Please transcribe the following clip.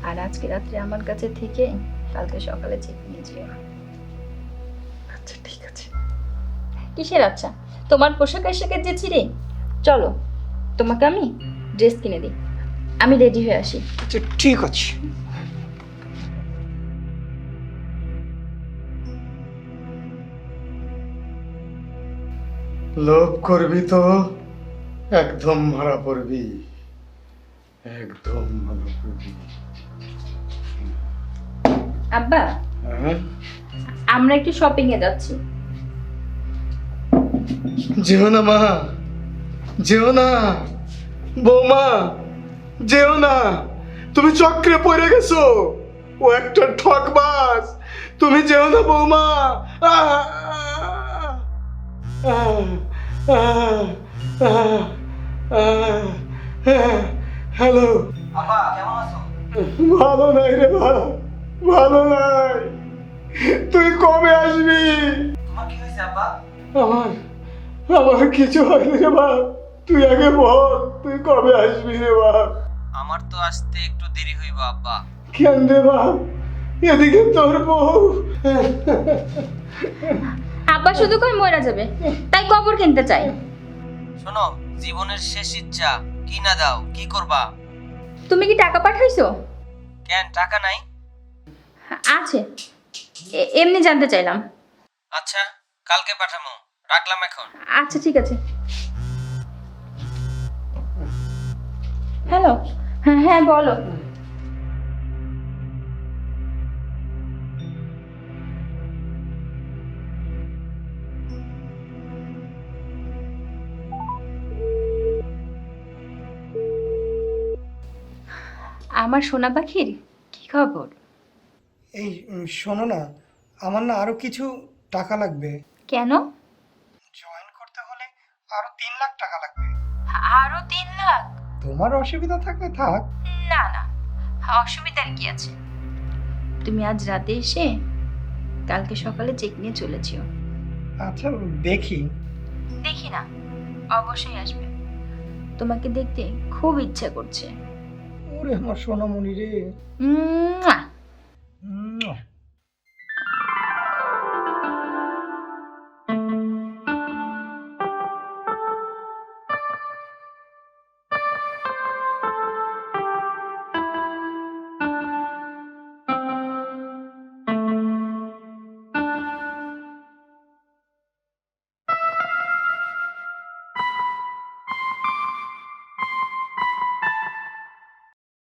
আর আজকে রাত্রে আমার কাছে থেকে কালকে সকালে চেক নিয়ে যেও। আচ্ছা ঠিক আছে। কিসের আচ্ছা? তোমার পোশাক আশাকের যে ছিঁড়ে। চলো তোমাকে আমি ড্রেস কিনে দিই, আমি রেডি হয়ে আসি। আচ্ছা ঠিক আছে। লোভ করবি তো একদম মারা পড়বি, একদম মারা পড়বি। আব্বা, হ্যাঁ আমরা একটু শপিং এ যাচ্ছি। যেও না মা, যেও না বৌমা, যেও না। তুমি চক্রে পড়ে গেছো, ও একটা ঠকবাজ। তুমি যেও না বৌমা। হ্যালো, আব্বা কেমন আছো? ভালো নাই রে ভাই, ভালো নাই। তুই কবে আসবি? তোমার কি হয়েছে আব্বা? আমার আমার কিছু হয়নি রে বাপ, তুই আগে বল তুই কবে আসবি রে বাপ। আমার তো আসতে একটু দেরি হইব আব্বা। কেন রে বাপ, এদিকে তোর বউ। আব্বা শুধু কই মরে যাবে, তাই কবর কিনতে চাই। শোনো, জীবনের শেষ ইচ্ছা কি না দাও, কি করবা? তুমি কি টাকা পাঠাইছো? কেন টাকা নাই? আছে, এমনি জানতে চাইলাম। আচ্ছা কালকে পাঠামো, রাখলাম এখন। আচ্ছা ঠিক আছে। হ্যালো, হ্যাঁ হ্যাঁ বলো। আমার সোনা পাখির কি খবর? এই শোনো না, আমার না আরো কিছু টাকা লাগবে। কেন? জয়েন করতে হলে আরো 3 লাখ টাকা লাগবে। আরো 3 লাখ? তোমার অসুবিধা থাকলে থাক। না না, অসুবিধার কি আছে? তুমি আজ রাতে এসে কালকে সকালে চেক নিয়ে চলে যেও। আচ্ছা দেখি। দেখি না, অবশ্যই আসবে। তোমাকে দেখতে খুব ইচ্ছা করছে। ওরে আমার সোনামণি রে। মুয়া!